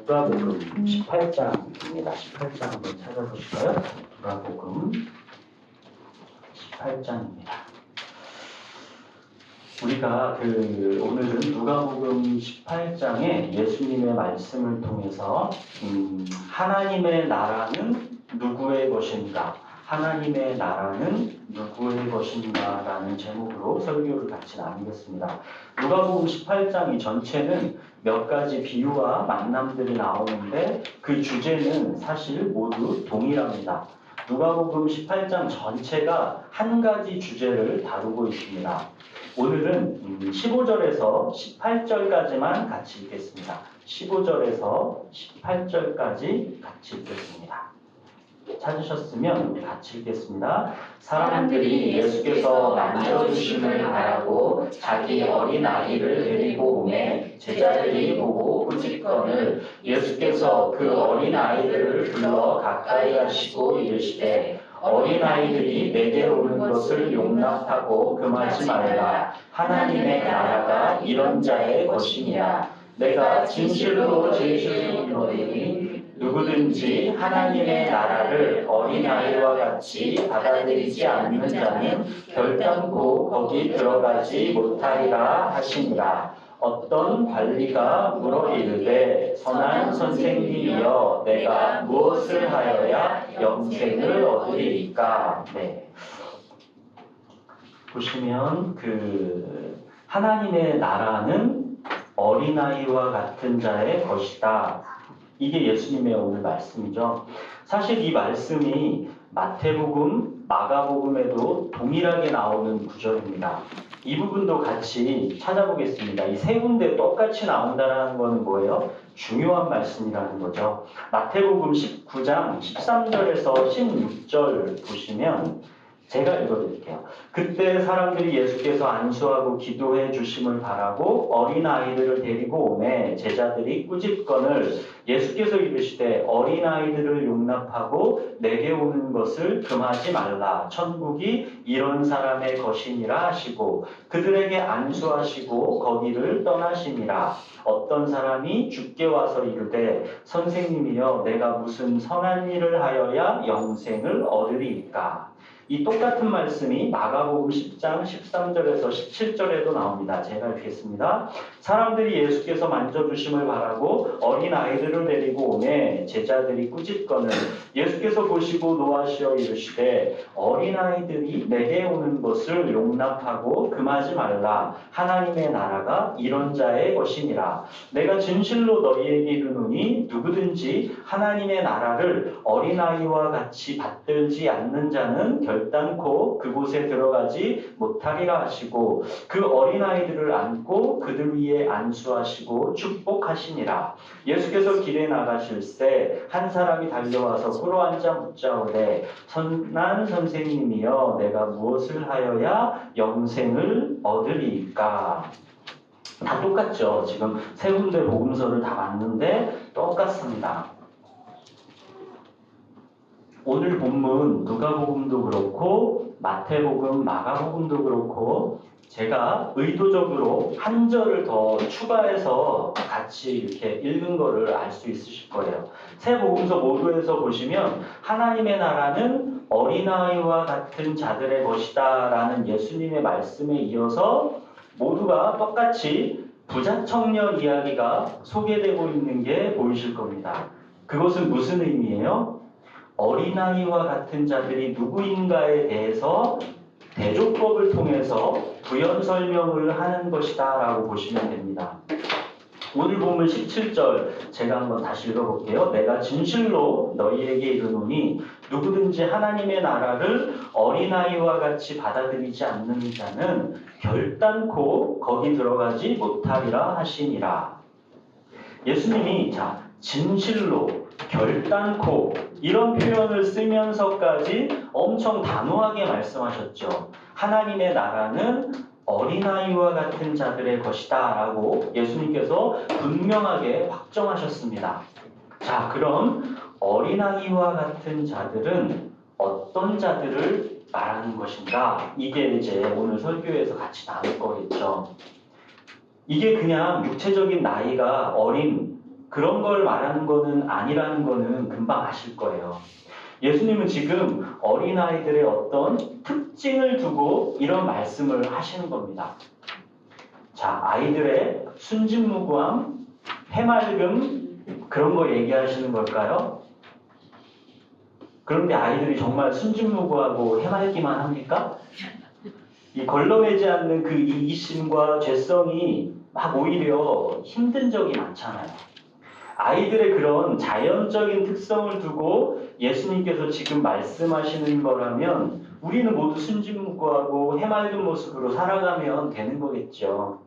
누가복음 18장입니다. 18장 한번 찾아보실까요? 누가복음 18장입니다. 우리가 오늘은 누가복음 18장에 예수님의 말씀을 통해서 하나님의 나라는 누구의 것인가? 하나님의 나라는 누구의 것인가? 라는 제목으로 설교를 같이 나누겠습니다. 누가복음 18장 이 전체는 몇 가지 비유와 만남들이 나오는데 그 주제는 사실 모두 동일합니다. 누가복음 18장 전체가 한 가지 주제를 다루고 있습니다. 오늘은 15절에서 18절까지만 같이 읽겠습니다. 15절에서 18절까지 같이 읽겠습니다. 찾으셨으면 우리 같이 읽겠습니다. 사람들이 예수께서 만져주심을 바라고 자기 어린아이를 데리고 오매 제자들이 보고 꾸짖거늘 예수께서 그 어린아이들을 불러 가까이 하시고 이르시되 어린아이들이 내게 오는 것을 용납하고 금하지 말라. 하나님의 나라가 이런 자의 것이니라. 내가 진실로 진실로 너희니 누구든지 하나님의 나라를 어린아이와 같이 받아들이지 않는 자는 결단코 거기 들어가지 못하리라 하시니라. 어떤 관리가 물어 이르되 선한 선생님이여 내가 무엇을 하여야 영생을 얻으리까? 네. 보시면 하나님의 나라는 어린아이와 같은 자의 것이다. 이게 예수님의 오늘 말씀이죠. 사실 이 말씀이 마태복음, 마가복음에도 동일하게 나오는 구절입니다. 이 부분도 같이 찾아보겠습니다. 이 세 군데 똑같이 나온다는 건 뭐예요? 중요한 말씀이라는 거죠. 마태복음 19장 13절에서 16절 보시면 제가 읽어드릴게요. 그때 사람들이 예수께서 안수하고 기도해 주심을 바라고 어린아이들을 데리고 오매 제자들이 꾸짖거늘 예수께서 이르시되 어린아이들을 용납하고 내게 오는 것을 금하지 말라. 천국이 이런 사람의 것이니라 하시고 그들에게 안수하시고 거기를 떠나시니라. 어떤 사람이 주께 와서 이르되 선생님이여 내가 무슨 선한 일을 하여야 영생을 얻으리이까? 이 똑같은 말씀이 마가복음 10장 13절에서 17절에도 나옵니다. 제가 읽겠습니다. 사람들이 예수께서 만져주심을 바라고 어린아이들을 데리고 오매 제자들이 꾸짖거늘 예수께서 보시고 노하시어 이르시되 어린아이들이 내게 오는 것을 용납하고 금하지 말라. 하나님의 나라가 이런 자의 것이니라. 내가 진실로 너희에게 이르노니 누구든지 하나님의 나라를 어린아이와 같이 받들지 않는 자는 결단코 그곳에 들어가지 못하리라 하시고 그 어린아이들을 안고 그들 위에 안수하시고 축복하시니라. 예수께서 길에 나가실새 한 사람이 달려와서 꿇어앉아 묻자오되 선한 선생님이여 내가 무엇을 하여야 영생을 얻으리이까? 다 똑같죠. 지금 세 군데 복음서를 다 봤는데 똑같습니다. 오늘 본문 누가복음도 그렇고 마태복음, 마가복음도 그렇고 제가 의도적으로 한 절을 더 추가해서 같이 이렇게 읽은 거를 알 수 있으실 거예요. 세 복음서 모두에서 보시면 하나님의 나라는 어린아이와 같은 자들의 것이다 라는 예수님의 말씀에 이어서 모두가 똑같이 부자 청년 이야기가 소개되고 있는 게 보이실 겁니다. 그것은 무슨 의미예요? 어린아이와 같은 자들이 누구인가에 대해서 대조법을 통해서 부연 설명을 하는 것이다 라고 보시면 됩니다. 오늘 본문 17절 제가 한번 다시 읽어볼게요. 내가 진실로 너희에게 이르노니 누구든지 하나님의 나라를 어린아이와 같이 받아들이지 않는 자는 결단코 거기 들어가지 못하리라 하시니라. 예수님이 진실로 결단코 이런 표현을 쓰면서까지 엄청 단호하게 말씀하셨죠. 하나님의 나라는 어린아이와 같은 자들의 것이다 라고 예수님께서 분명하게 확정하셨습니다. 자, 그럼 어린아이와 같은 자들은 어떤 자들을 말하는 것인가? 이게 이제 오늘 설교에서 같이 나눌 거겠죠. 이게 그냥 육체적인 나이가 어린 그런 걸 말하는 거는 아니라는 거는 금방 아실 거예요. 예수님은 지금 어린아이들의 어떤 특징을 두고 이런 말씀을 하시는 겁니다. 자, 아이들의 순진무구함, 해맑음, 그런 거 얘기하시는 걸까요? 그런데 아이들이 정말 순진무구하고 해맑기만 합니까? 이 걸러내지 않는 그 이기심과 죄성이 막 오히려 힘든 적이 많잖아요. 아이들의 그런 자연적인 특성을 두고 예수님께서 지금 말씀하시는 거라면 우리는 모두 순진무구하고 해맑은 모습으로 살아가면 되는 거겠죠.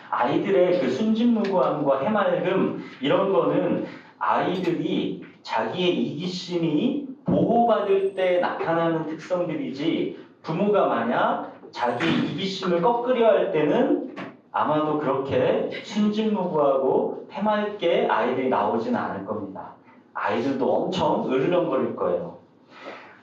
아이들의 그 순진무구함과 해맑음 이런 거는 아이들이 자기의 이기심이 보호받을 때 나타나는 특성들이지 부모가 만약 자기 이기심을 꺾으려 할 때는 아마도 그렇게 순진무구하고 해맑게 아이들이 나오지는 않을 겁니다. 아이들도 엄청 으르렁거릴 거예요.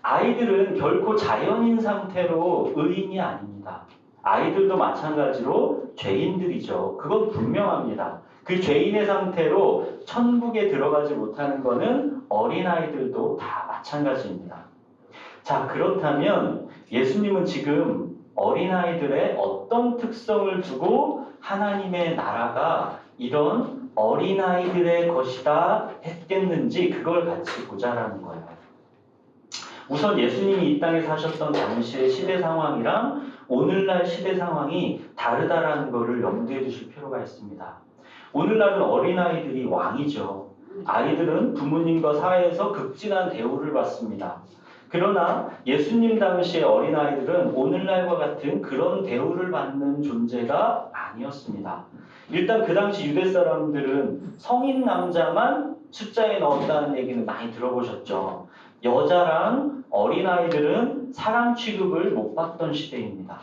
아이들은 결코 자연인 상태로 의인이 아닙니다. 아이들도 마찬가지로 죄인들이죠. 그건 분명합니다. 그 죄인의 상태로 천국에 들어가지 못하는 것은 어린아이들도 다 마찬가지입니다. 자, 그렇다면 예수님은 지금 어린아이들의 어떤 특성을 두고 하나님의 나라가 이런 어린아이들의 것이다 했겠는지 그걸 같이 보자라는 거예요. 우선 예수님이 이 땅에 사셨던 당시의 시대 상황이랑 오늘날 시대 상황이 다르다라는 것을 염두에 두실 필요가 있습니다. 오늘날은 어린아이들이 왕이죠. 아이들은 부모님과 사회에서 극진한 대우를 받습니다. 그러나 예수님 당시의 어린아이들은 오늘날과 같은 그런 대우를 받는 존재가 아니었습니다. 일단 그 당시 유대 사람들은 성인 남자만 숫자에 넣었다는 얘기는 많이 들어보셨죠. 여자랑 어린아이들은 사람 취급을 못 받던 시대입니다.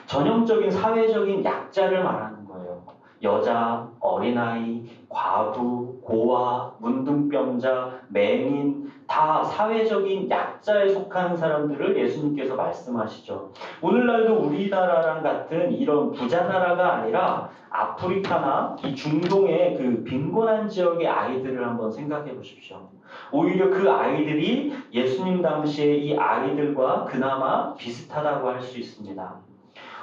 전형적인 사회적인 약자를 말하는 거예요. 여자, 어린아이, 과부, 고아, 문둥병자, 맹인 다 사회적인 약자에 속하는 사람들을 예수님께서 말씀하시죠. 오늘날도 우리나라랑 같은 이런 부자 나라가 아니라 아프리카나 이 중동의 그 빈곤한 지역의 아이들을 한번 생각해 보십시오. 오히려 그 아이들이 예수님 당시에 이 아이들과 그나마 비슷하다고 할 수 있습니다.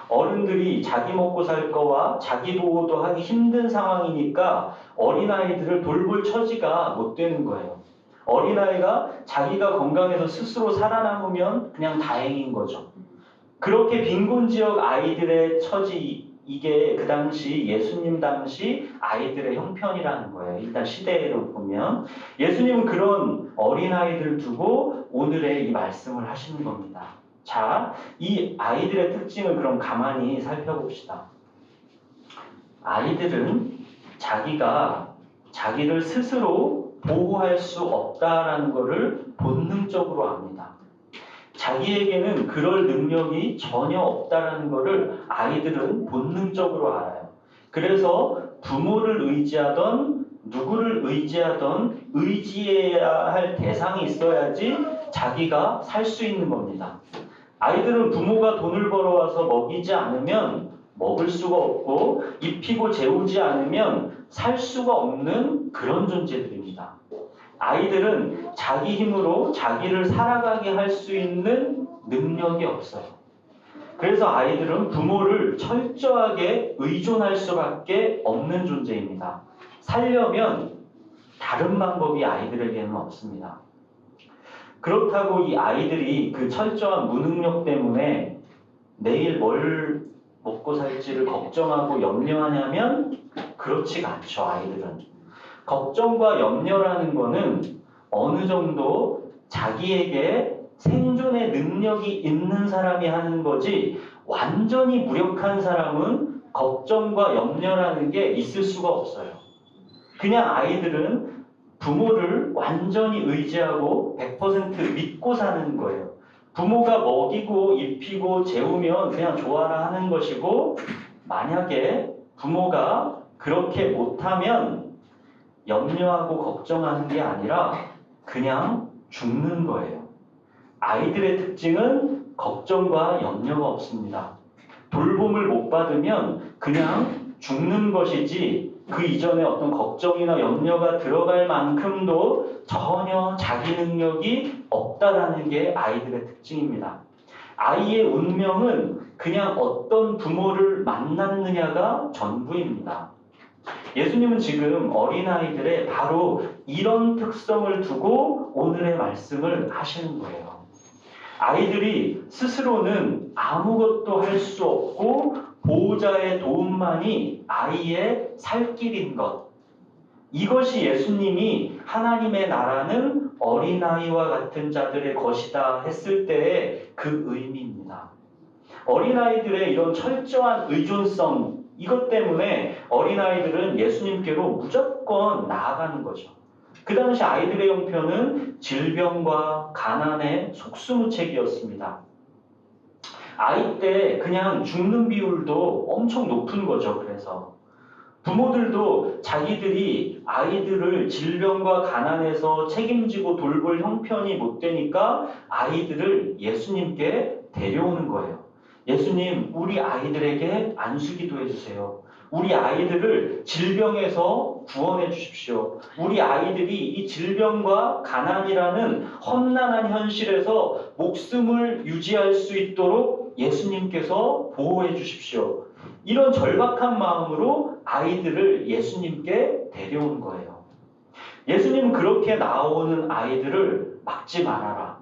어른들이 자기 먹고 살 거와 자기 보호도 하기 힘든 상황이니까 어린아이들을 돌볼 처지가 못 되는 거예요. 어린아이가 자기가 건강해서 스스로 살아남으면 그냥 다행인 거죠. 그렇게 빈곤 지역 아이들의 처지, 이게 그 당시 예수님 당시 아이들의 형편이라는 거예요. 일단 시대로 보면 예수님은 그런 어린아이들을 두고 오늘의 이 말씀을 하시는 겁니다. 자, 이 아이들의 특징을 그럼 가만히 살펴봅시다. 아이들은 자기가 자기를 스스로 보호할 수 없다라는 것을 본능적으로 압니다. 자기에게는 그럴 능력이 전혀 없다라는 것을 아이들은 본능적으로 알아요. 그래서 부모를 의지하던 누구를 의지하던 의지해야 할 대상이 있어야지 자기가 살 수 있는 겁니다. 아이들은 부모가 돈을 벌어와서 먹이지 않으면 먹을 수가 없고 입히고 재우지 않으면 살 수가 없는 그런 존재들입니다. 아이들은 자기 힘으로 자기를 살아가게 할 수 있는 능력이 없어요. 그래서 아이들은 부모를 철저하게 의존할 수밖에 없는 존재입니다. 살려면 다른 방법이 아이들에게는 없습니다. 그렇다고 이 아이들이 그 철저한 무능력 때문에 내일 뭘 먹고 살지를 걱정하고 염려하냐면 그렇지가 않죠. 아이들은. 걱정과 염려라는 거는 어느 정도 자기에게 생존의 능력이 있는 사람이 하는 거지 완전히 무력한 사람은 걱정과 염려라는 게 있을 수가 없어요. 그냥 아이들은 부모를 완전히 의지하고 100% 믿고 사는 거예요. 부모가 먹이고 입히고 재우면 그냥 좋아라 하는 것이고 만약에 부모가 그렇게 못하면 염려하고 걱정하는 게 아니라 그냥 죽는 거예요. 아이들의 특징은 걱정과 염려가 없습니다. 돌봄을 못 받으면 그냥 죽는 것이지 그 이전에 어떤 걱정이나 염려가 들어갈 만큼도 전혀 자기 능력이 없다라는 게 아이들의 특징입니다. 아이의 운명은 그냥 어떤 부모를 만났느냐가 전부입니다. 예수님은 지금 어린아이들의 바로 이런 특성을 두고 오늘의 말씀을 하시는 거예요. 아이들이 스스로는 아무것도 할 수 없고 보호자의 도움만이 아이의 살 길인 것. 이것이 예수님이 하나님의 나라는 어린아이와 같은 자들의 것이다 했을 때의 그 의미입니다. 어린아이들의 이런 철저한 의존성, 이것 때문에 어린아이들은 예수님께로 무조건 나아가는 거죠. 그 당시 아이들의 형편은 질병과 가난의 속수무책이었습니다. 아이 때 그냥 죽는 비율도 엄청 높은 거죠. 그래서 부모들도 자기들이 아이들을 질병과 가난에서 책임지고 돌볼 형편이 못 되니까 아이들을 예수님께 데려오는 거예요. 예수님, 우리 아이들에게 안수기도 해주세요. 우리 아이들을 질병에서 구원해 주십시오. 우리 아이들이 이 질병과 가난이라는 험난한 현실에서 목숨을 유지할 수 있도록 예수님께서 보호해 주십시오. 이런 절박한 마음으로 아이들을 예수님께 데려온 거예요. 예수님은 그렇게 나오는 아이들을 막지 말아라.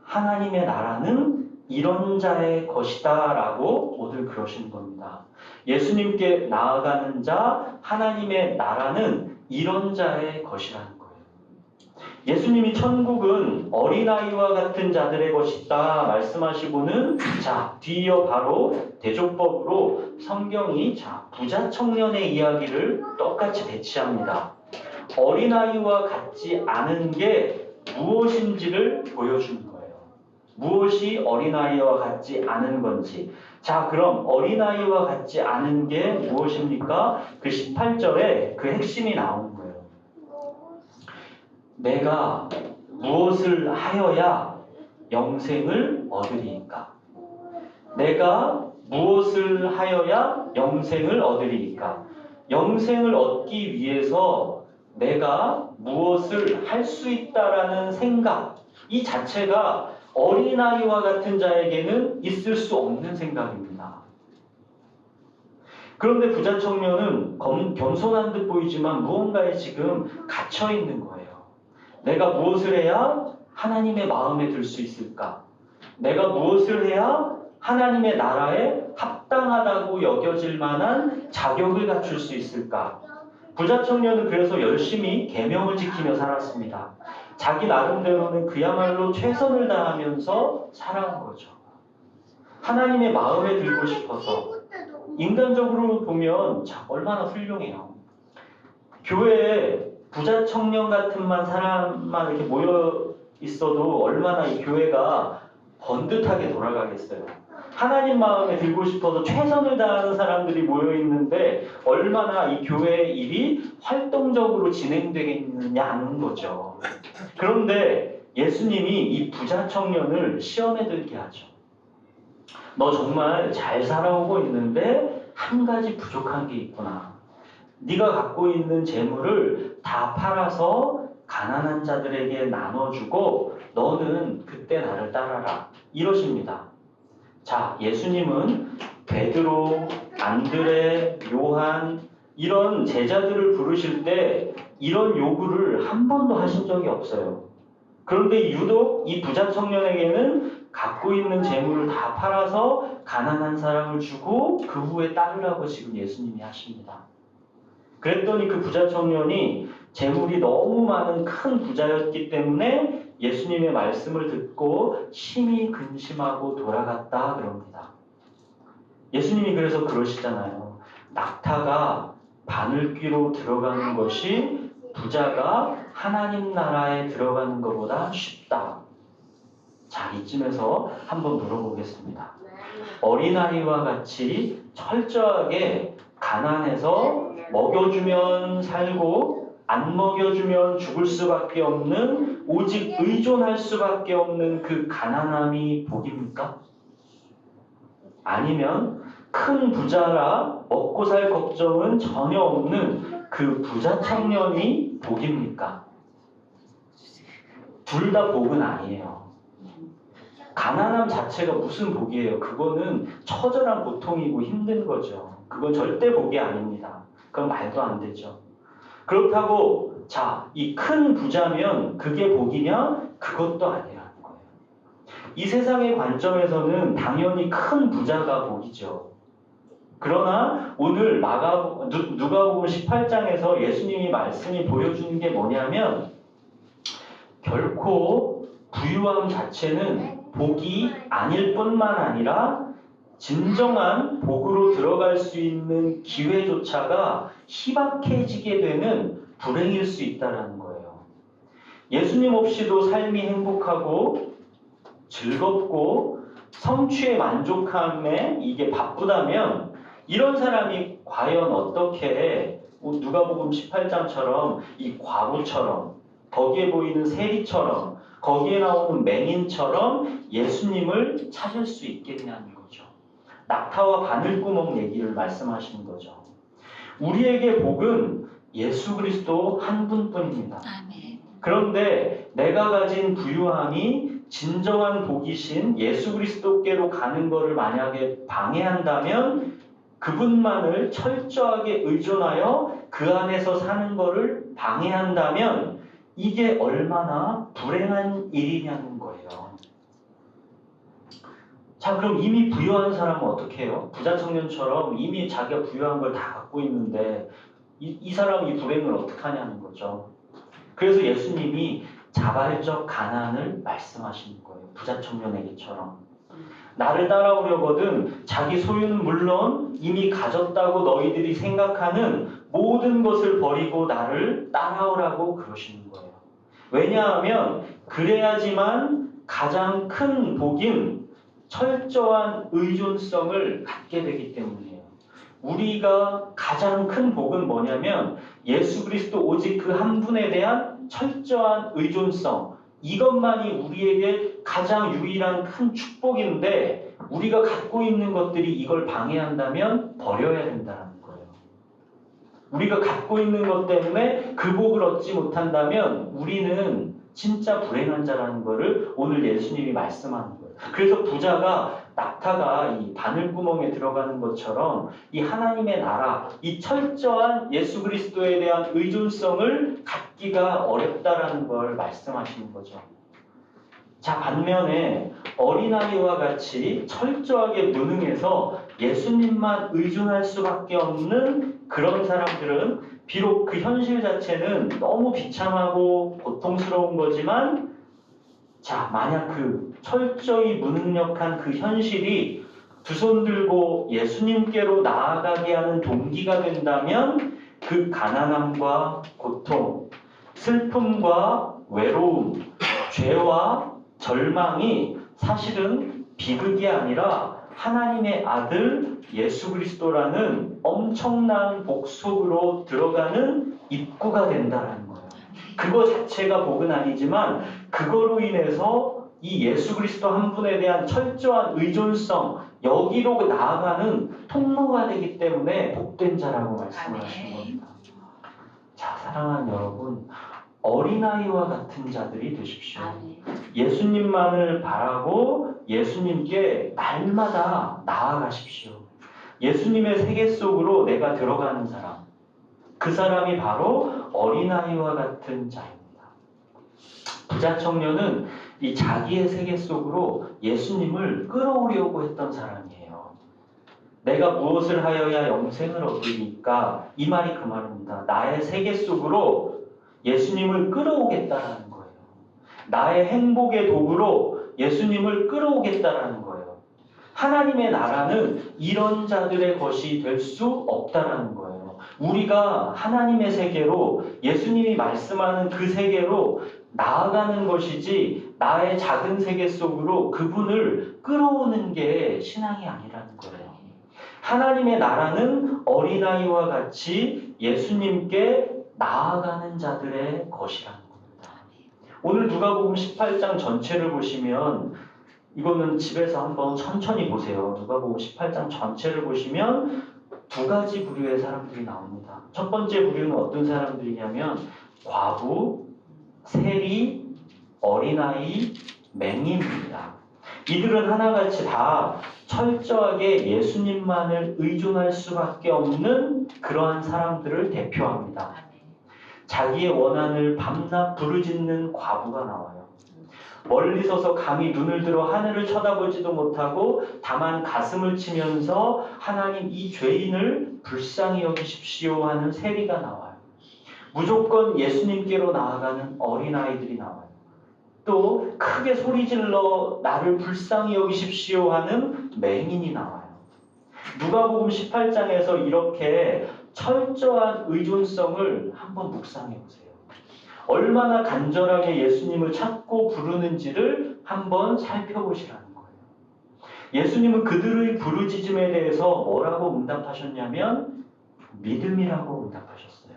하나님의 나라는 이런 자의 것이다 라고 오늘 그러신 겁니다. 예수님께 나아가는 자, 하나님의 나라는 이런 자의 것이라는 거예요. 예수님이 천국은 어린아이와 같은 자들의 것이다 말씀하시고는 자, 뒤이어 바로 대조법으로 성경이 부자 청년의 이야기를 똑같이 배치합니다. 어린아이와 같지 않은 게 무엇인지를 보여주는 거예요. 무엇이 어린아이와 같지 않은 건지. 자, 그럼 어린아이와 같지 않은 게 무엇입니까? 그 18절에 그 핵심이 나오는 거예요. 내가 무엇을 하여야 영생을 얻으리이까? 내가 무엇을 하여야 영생을 얻으리이까? 영생을 얻기 위해서 내가 무엇을 할 수 있다라는 생각, 이 자체가 어린아이와 같은 자에게는 있을 수 없는 생각입니다. 그런데 부자 청년은 겸손한 듯 보이지만 무언가에 지금 갇혀 있는 거예요. 내가 무엇을 해야 하나님의 마음에 들 수 있을까? 내가 무엇을 해야 하나님의 나라에 합당하다고 여겨질 만한 자격을 갖출 수 있을까? 부자 청년은 그래서 열심히 계명을 지키며 살았습니다. 자기 나름대로는 그야말로 최선을 다하면서 살아온 거죠. 하나님의 마음에 들고 싶어서. 인간적으로 보면 얼마나 훌륭해요. 교회에 부자 청년 같은 사람만 이렇게 모여 있어도 얼마나 이 교회가 번듯하게 돌아가겠어요. 하나님 마음에 들고 싶어서 최선을 다하는 사람들이 모여 있는데 얼마나 이 교회의 일이 활동적으로 진행되겠느냐는 거죠. 그런데 예수님이 이 부자 청년을 시험에 들게 하죠. 너 정말 잘 살아오고 있는데 한 가지 부족한 게 있구나. 네가 갖고 있는 재물을 다 팔아서 가난한 자들에게 나눠주고 너는 그때 나를 따라라. 이러십니다. 자, 예수님은 베드로, 안드레, 요한 이런 제자들을 부르실 때 이런 요구를 한 번도 하신 적이 없어요. 그런데 유독 이 부자 청년에게는 갖고 있는 재물을 다 팔아서 가난한 사람을 주고 그 후에 따르라고 지금 예수님이 하십니다. 그랬더니 그 부자 청년이 재물이 너무 많은 큰 부자였기 때문에 예수님의 말씀을 듣고 심히 근심하고 돌아갔다 그럽니다. 예수님이 그래서 그러시잖아요. 낙타가 바늘귀로 들어가는 것이 부자가 하나님 나라에 들어가는 것보다 쉽다. 자, 이쯤에서 한번 물어보겠습니다. 어린아이와 같이 철저하게 가난해서 먹여주면 살고 안 먹여주면 죽을 수밖에 없는 오직 의존할 수밖에 없는 그 가난함이 복입니까? 아니면 큰 부자라 먹고 살 걱정은 전혀 없는 그 부자 청년이 복입니까? 둘 다 복은 아니에요. 가난함 자체가 무슨 복이에요? 그거는 처절한 고통이고 힘든 거죠. 그건 절대 복이 아닙니다. 그건 말도 안 되죠. 그렇다고 자, 이 큰 부자면 그게 복이냐? 그것도 아니라는 거예요. 이 세상의 관점에서는 당연히 큰 부자가 복이죠. 그러나 오늘 누가복음 18장에서 예수님이 말씀이 보여주는 게 뭐냐면 결코 부유함 자체는 복이 아닐 뿐만 아니라 진정한 복으로 들어갈 수 있는 기회조차가 희박해지게 되는 불행일 수 있다는 거예요. 예수님 없이도 삶이 행복하고 즐겁고 성취에 만족함에 이게 바쁘다면 이런 사람이 과연 어떻게 누가복음 18장처럼 이 과부처럼 거기에 보이는 세리처럼 거기에 나오는 맹인처럼 예수님을 찾을 수 있겠냐는 거죠. 낙타와 바늘구멍 얘기를 말씀하시는 거죠. 우리에게 복은 예수 그리스도 한 분뿐입니다. 그런데 내가 가진 부유함이 진정한 복이신 예수 그리스도께로 가는 것을 만약에 방해한다면 그분만을 철저하게 의존하여 그 안에서 사는 것을 방해한다면 이게 얼마나 불행한 일이냐는 거예요. 자, 그럼 이미 부유한 사람은 어떻게 해요? 부자 청년처럼 이미 자기가 부유한 걸 다 갖고 있는데 이 사람이 이 불행을 어떻게 하냐는 거죠. 그래서 예수님이 자발적 가난을 말씀하시는 거예요. 부자 청년에게처럼. 나를 따라오려거든 자기 소유는 물론 이미 가졌다고 너희들이 생각하는 모든 것을 버리고 나를 따라오라고 그러시는 거예요. 왜냐하면 그래야지만 가장 큰 복인 철저한 의존성을 갖게 되기 때문이에요. 우리가 가장 큰 복은 뭐냐면 예수 그리스도 오직 그 한 분에 대한 철저한 의존성, 이것만이 우리에게 가장 유일한 큰 축복인데 우리가 갖고 있는 것들이 이걸 방해한다면 버려야 된다는 거예요. 우리가 갖고 있는 것 때문에 그 복을 얻지 못한다면 우리는 진짜 불행한 자라는 것을 오늘 예수님이 말씀하는 거예요. 그래서 부자가 낙타가 이 바늘구멍에 들어가는 것처럼 이 하나님의 나라, 이 철저한 예수 그리스도에 대한 의존성을 갖기가 어렵다라는 걸 말씀하시는 거죠. 자, 반면에 어린아이와 같이 철저하게 무능해서 예수님만 의존할 수밖에 없는 그런 사람들은 비록 그 현실 자체는 너무 비참하고 고통스러운 거지만 자, 만약 그 철저히 무능력한 그 현실이 두 손 들고 예수님께로 나아가게 하는 동기가 된다면 그 가난함과 고통, 슬픔과 외로움, 죄와 절망이 사실은 비극이 아니라 하나님의 아들 예수 그리스도라는 엄청난 복 속으로 들어가는 입구가 된다는 거예요. 그거 자체가 복은 아니지만 그거로 인해서 이 예수 그리스도 한 분에 대한 철저한 의존성, 여기로 나아가는 통로가 되기 때문에 복된 자라고 말씀하시는 겁니다. 자, 사랑하는 여러분, 어린아이와 같은 자들이 되십시오. 예수님만을 바라고 예수님께 날마다 나아가십시오. 예수님의 세계 속으로 내가 들어가는 사람, 그 사람이 바로 어린아이와 같은 자입니다. 부자 청년은 이 자기의 세계 속으로 예수님을 끌어오려고 했던 사람이에요. 내가 무엇을 하여야 영생을 얻으니까 이 말이 그 말입니다. 나의 세계 속으로 예수님을 끌어오겠다라는 거예요. 나의 행복의 도구로 예수님을 끌어오겠다라는 거예요. 하나님의 나라는 이런 자들의 것이 될 수 없다라는 거예요. 우리가 하나님의 세계로 예수님이 말씀하는 그 세계로 나아가는 것이지 나의 작은 세계 속으로 그분을 끌어오는 게 신앙이 아니라는 거예요. 하나님의 나라는 어린아이와 같이 예수님께 나아가는 자들의 것이라는 겁니다. 오늘 누가복음 18장 전체를 보시면 이거는 집에서 한번 천천히 보세요. 누가복음 18장 전체를 보시면 두 가지 부류의 사람들이 나옵니다. 첫 번째 부류는 어떤 사람들이냐면 과부, 세리, 어린아이, 맹인입니다. 이들은 하나같이 다 철저하게 예수님만을 의존할 수밖에 없는 그러한 사람들을 대표합니다. 자기의 원한을 밤낮 부르짖는 과부가 나와요. 멀리 서서 감히 눈을 들어 하늘을 쳐다보지도 못하고 다만 가슴을 치면서 하나님 이 죄인을 불쌍히 여기십시오 하는 세리가 나와요. 무조건 예수님께로 나아가는 어린아이들이 나와요. 또 크게 소리질러 나를 불쌍히 여기십시오 하는 맹인이 나와요. 누가복음 18장에서 이렇게 철저한 의존성을 한번 묵상해 보세요. 얼마나 간절하게 예수님을 찾고 부르는지를 한번 살펴보시라는 거예요. 예수님은 그들의 부르짖음에 대해서 뭐라고 응답하셨냐면 믿음이라고 응답하셨어요.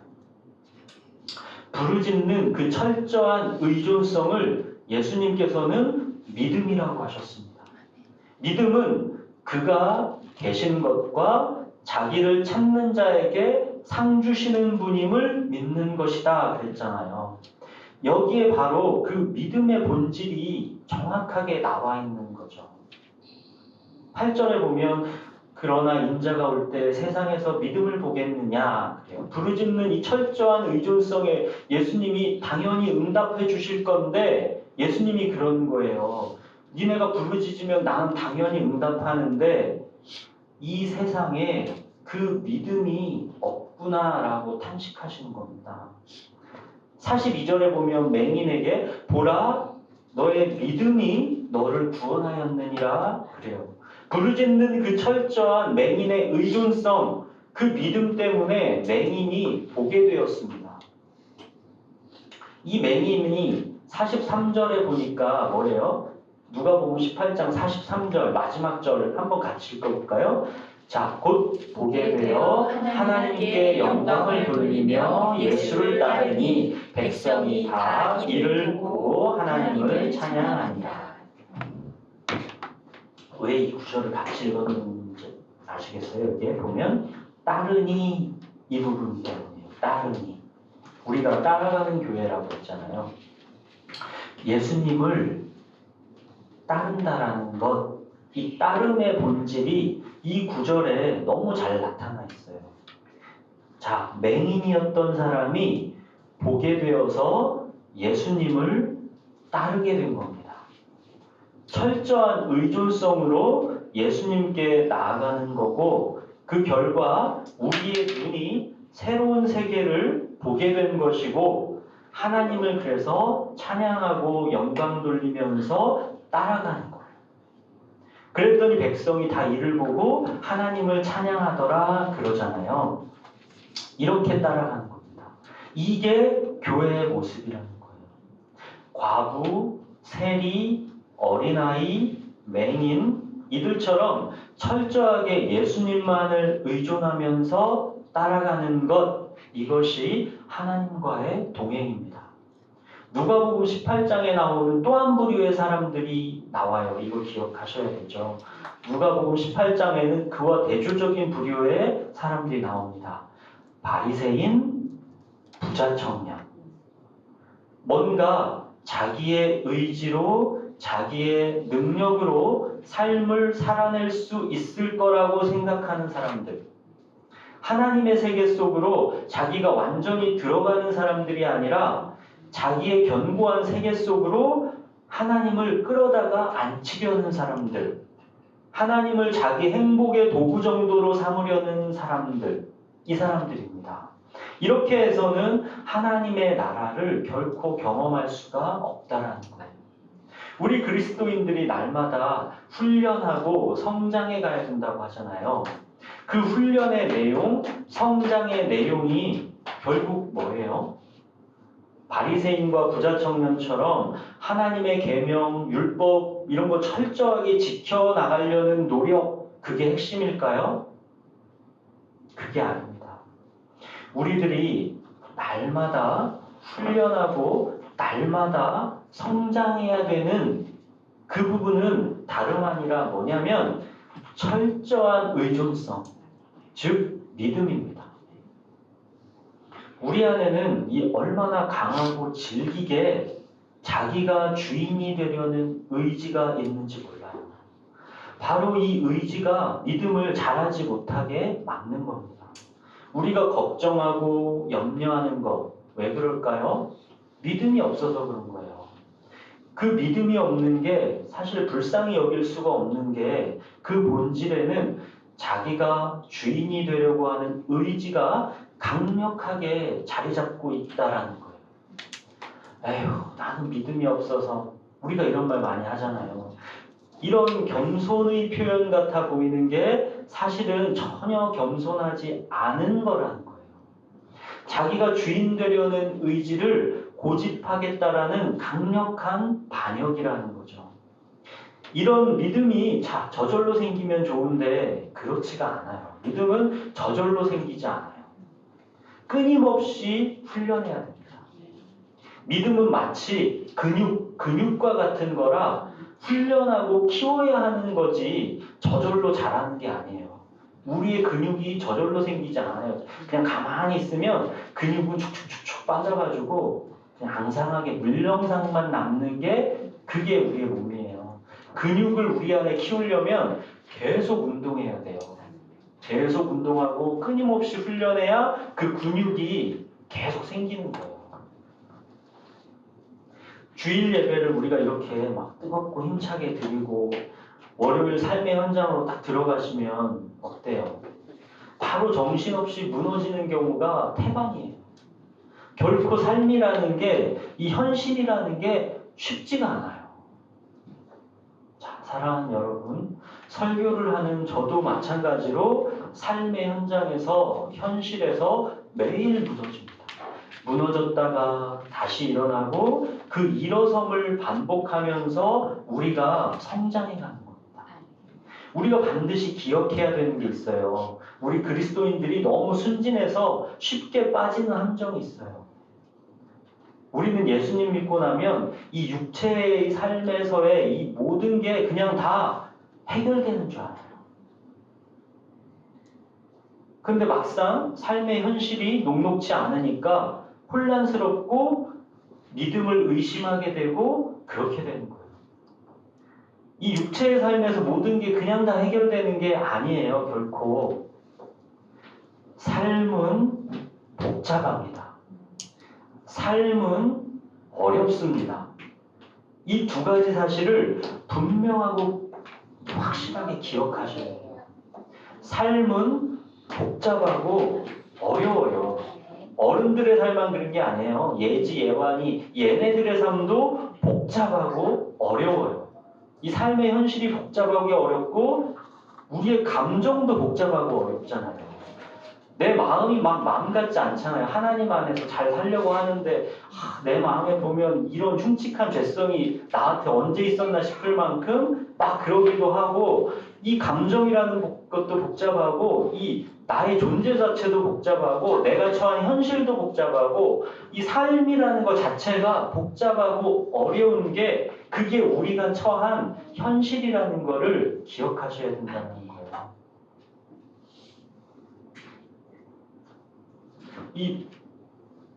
부르짖는 그 철저한 의존성을 예수님께서는 믿음이라고 하셨습니다. 믿음은 그가 계신 것과 자기를 찾는 자에게 상 주시는 분임을 믿는 것이다 그랬잖아요. 여기에 바로 그 믿음의 본질이 정확하게 나와 있는 거죠. 8절에 보면 그러나 인자가 올 때 세상에서 믿음을 보겠느냐 그래요. 부르짖는 이 철저한 의존성에 예수님이 당연히 응답해 주실 건데 예수님이 그런 거예요. 니네가 부르짖으면 나는 당연히 응답하는데 이 세상에 그 믿음이 없구나라고 탄식하시는 겁니다. 42절에 보면 맹인에게 보라 너의 믿음이 너를 구원하였느니라 그래요. 부르짖는 그 철저한 맹인의 의존성, 그 믿음 때문에 맹인이 보게 되었습니다. 이 맹인이 43절에 보니까 뭐래요? 누가복음 18장 43절 마지막 절을 한번 같이 읽어볼까요? 자, 곧 보게 되어 하나님께 영광을 돌리며 예수를 따르니 백성이 다 이를 보고 하나님을 찬양하니라. 왜 이 구절을 같이 읽었는지 아시겠어요? 여기에 보면 따르니 이 부분 때문이에요. 따르니. 우리가 따라가는 교회라고 했잖아요. 예수님을 따른다라는 것, 이 따름의 본질이 이 구절에 너무 잘 나타나 있어요. 자, 맹인이었던 사람이 보게 되어서 예수님을 따르게 된 겁니다. 철저한 의존성으로 예수님께 나아가는 거고 그 결과 우리의 눈이 새로운 세계를 보게 된 것이고 하나님을 그래서 찬양하고 영광 돌리면서 따라가는 거예요. 그랬더니 백성이 다 이를 보고 하나님을 찬양하더라 그러잖아요. 이렇게 따라가는 겁니다. 이게 교회의 모습이라는 거예요. 과부, 세리, 어린아이, 맹인 이들처럼 철저하게 예수님만을 의존하면서 따라가는 것 이것이 하나님과의 동행입니다. 누가복음 18장에 나오는 또 한 부류의 사람들이 나와요. 이거 기억하셔야겠죠. 누가복음 18장에는 그와 대조적인 부류의 사람들이 나옵니다. 바리새인, 부자 청년. 뭔가 자기의 의지로 자기의 능력으로 삶을 살아낼 수 있을 거라고 생각하는 사람들. 하나님의 세계 속으로 자기가 완전히 들어가는 사람들이 아니라 자기의 견고한 세계 속으로 하나님을 끌어다가 앉히려는 사람들. 하나님을 자기 행복의 도구 정도로 삼으려는 사람들. 이 사람들입니다. 이렇게 해서는 하나님의 나라를 결코 경험할 수가 없다라는 거예요. 우리 그리스도인들이 날마다 훈련하고 성장해 가야 된다고 하잖아요. 그 훈련의 내용, 성장의 내용이 결국 뭐예요? 바리새인과 부자 청년처럼 하나님의 계명, 율법 이런 거 철저하게 지켜나가려는 노력, 그게 핵심일까요? 그게 아닙니다. 우리들이 날마다 훈련하고 날마다 성장해야 되는 그 부분은 다름 아니라 뭐냐면 철저한 의존성, 즉 믿음입니다. 우리 안에는 이 얼마나 강하고 질기게 자기가 주인이 되려는 의지가 있는지 몰라요. 바로 이 의지가 믿음을 잘하지 못하게 막는 겁니다. 우리가 걱정하고 염려하는 것, 왜 그럴까요? 믿음이 없어서 그런 거예요. 그 믿음이 없는 게 사실 불쌍히 여길 수가 없는 게 그 본질에는 자기가 주인이 되려고 하는 의지가 강력하게 자리 잡고 있다라는 거예요. 에휴, 나는 믿음이 없어서. 우리가 이런 말 많이 하잖아요. 이런 겸손의 표현 같아 보이는 게 사실은 전혀 겸손하지 않은 거라는 거예요. 자기가 주인 되려는 의지를 고집하겠다라는 강력한 반역이라는 거죠. 이런 믿음이 저절로 생기면 좋은데 그렇지가 않아요. 믿음은 저절로 생기지 않아요. 끊임없이 훈련해야 됩니다. 믿음은 마치 근육과 같은 거라 훈련하고 키워야 하는 거지 저절로 자라는 게 아니에요. 우리의 근육이 저절로 생기지 않아요. 그냥 가만히 있으면 근육은 축축축축 빠져가지고 그냥 앙상하게 물렁상만 남는 게 그게 우리의 몸이에요. 근육을 우리 안에 키우려면 계속 운동해야 돼요. 계속 운동하고 끊임없이 훈련해야 그 근육이 계속 생기는 거예요. 주일 예배를 우리가 이렇게 막 뜨겁고 힘차게 드리고 월요일 삶의 현장으로 딱 들어가시면 어때요? 바로 정신없이 무너지는 경우가 태반이에요. 결코 삶이라는 게, 이 현실이라는 게 쉽지가 않아요. 자, 사랑하는 여러분, 설교를 하는 저도 마찬가지로 삶의 현장에서, 현실에서 매일 무너집니다. 무너졌다가 다시 일어나고 그 일어섬을 반복하면서 우리가 성장해가는 겁니다. 우리가 반드시 기억해야 되는 게 있어요. 우리 그리스도인들이 너무 순진해서 쉽게 빠지는 함정이 있어요. 우리는 예수님 믿고 나면 이 육체의 삶에서의 이 모든 게 그냥 다 해결되는 줄 알아요. 근데 막상 삶의 현실이 녹록지 않으니까 혼란스럽고 믿음을 의심하게 되고 그렇게 되는 거예요. 이 육체의 삶에서 모든 게 그냥 다 해결되는 게 아니에요. 결코. 삶은 복잡합니다. 삶은 어렵습니다. 이 두 가지 사실을 분명하고 확실하게 기억하셔야 돼요. 삶은 복잡하고 어려워요. 어른들의 삶만 그런 게 아니에요. 예지, 예완이, 얘네들의 삶도 복잡하고 어려워요. 이 삶의 현실이 복잡하고 어렵고 우리의 감정도 복잡하고 어렵잖아요. 내 마음이 막 마음 같지 않잖아요. 하나님 안에서 잘 살려고 하는데 내 마음에 보면 이런 흉측한 죄성이 나한테 언제 있었나 싶을 만큼 막 그러기도 하고 이 감정이라는 것도 복잡하고 이 나의 존재 자체도 복잡하고 내가 처한 현실도 복잡하고 이 삶이라는 것 자체가 복잡하고 어려운 게 그게 우리가 처한 현실이라는 거를 기억하셔야 된다는 거예요. 이